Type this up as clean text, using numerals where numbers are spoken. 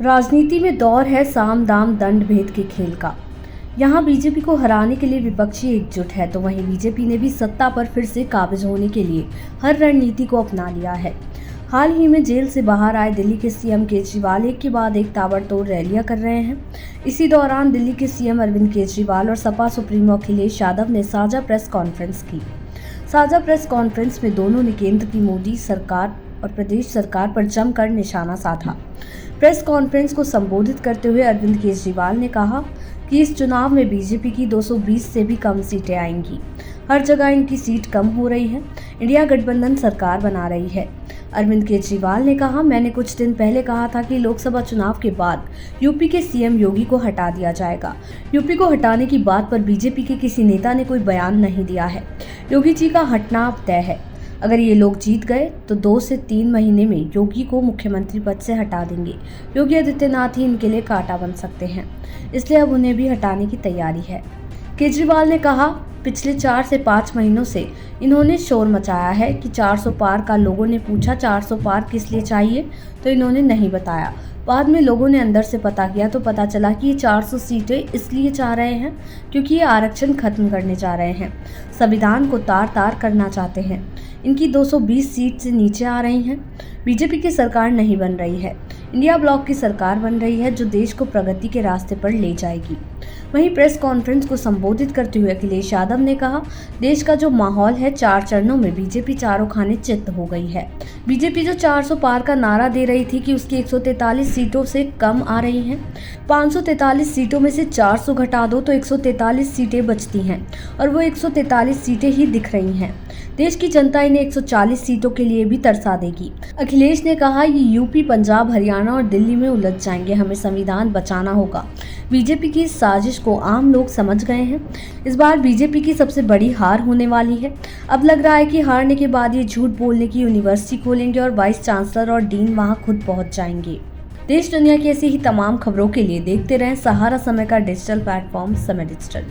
राजनीति में दौर है साम दाम दंड भेद के खेल का। यहाँ बीजेपी को हराने के लिए विपक्षी एकजुट है, तो वहीं बीजेपी ने भी सत्ता पर फिर से काबिज होने के लिए हर रणनीति को अपना लिया है। हाल ही में जेल से बाहर आए दिल्ली के सीएम केजरीवाल एक के बाद एक ताबड़तोड़ रैलियां कर रहे हैं। इसी दौरान दिल्ली के सीएम अरविंद केजरीवाल और सपा सुप्रीमो अखिलेश यादव ने साझा प्रेस कॉन्फ्रेंस की। साझा प्रेस कॉन्फ्रेंस में दोनों ने केंद्र की मोदी सरकार और प्रदेश सरकार पर जमकर निशाना साधा। प्रेस कॉन्फ्रेंस को संबोधित करते हुए अरविंद केजरीवाल ने कहा कि इस चुनाव में बीजेपी की 220 से भी कम सीटें आएंगी। हर जगह इनकी सीट कम हो रही है। इंडिया गठबंधन सरकार बना रही है। अरविंद केजरीवाल ने कहा, मैंने कुछ दिन पहले कहा था कि लोकसभा चुनाव के बाद यूपी के सीएम योगी को हटा दिया जाएगा। यूपी को हटाने की बात पर बीजेपी के किसी नेता ने कोई बयान नहीं दिया है। योगी जी का हटना अब तय है। अगर ये लोग जीत गए तो 2 से 3 महीने में योगी को मुख्यमंत्री पद से हटा देंगे। योगी आदित्यनाथ ही इनके लिए कांटा बन सकते हैं, इसलिए अब उन्हें भी हटाने की तैयारी है। केजरीवाल ने कहा, पिछले 4 से 5 महीनों से इन्होंने शोर मचाया है कि 400 पार का। लोगों ने पूछा 400 पार किस लिए चाहिए, तो इन्होंने नहीं बताया। बाद में लोगों ने अंदर से पता किया तो पता चला कि ये 400 सीटें इसलिए चाह रहे हैं क्योंकि ये आरक्षण खत्म करने जा रहे हैं, संविधान को तार-तार करना चाहते हैं। इनकी 220 सीट से नीचे आ रही हैं। बीजेपी की सरकार नहीं बन रही है, इंडिया ब्लॉक की सरकार बन रही है जो देश को प्रगति के रास्ते पर ले जाएगी। वहीं प्रेस कॉन्फ्रेंस को संबोधित करते हुए अखिलेश यादव ने कहा, देश का जो माहौल है 4 चरणों में बीजेपी चारों खाने चित्त हो गई है। बीजेपी जो 400 पार का नारा दे रही थी कि उसकी 143 सीटों से कम आ रही हैं। 543 सीटों में से 400 घटा दो तो 143 सीटें बचती हैं और वो 143 सीटें ही दिख रही हैं। देश की जनता इन्हें 140 सीटों के लिए भी तरसा देगी। अखिलेश ने कहा, ये यूपी, पंजाब, हरियाणा और दिल्ली में उलझ जाएंगे। हमें संविधान बचाना होगा। बीजेपी की इस साजिश को आम लोग समझ गए हैं। इस बार बीजेपी की सबसे बड़ी हार होने वाली है। अब लग रहा है कि हारने के बाद ये झूठ बोलने की यूनिवर्सिटी खोलेंगे और वाइस चांसलर और डीन वहां खुद पहुंच जाएंगे। देश दुनिया की ऐसी ही तमाम खबरों के लिए देखते रहें सहारा समय का डिजिटल प्लेटफॉर्म समय डिजिटल।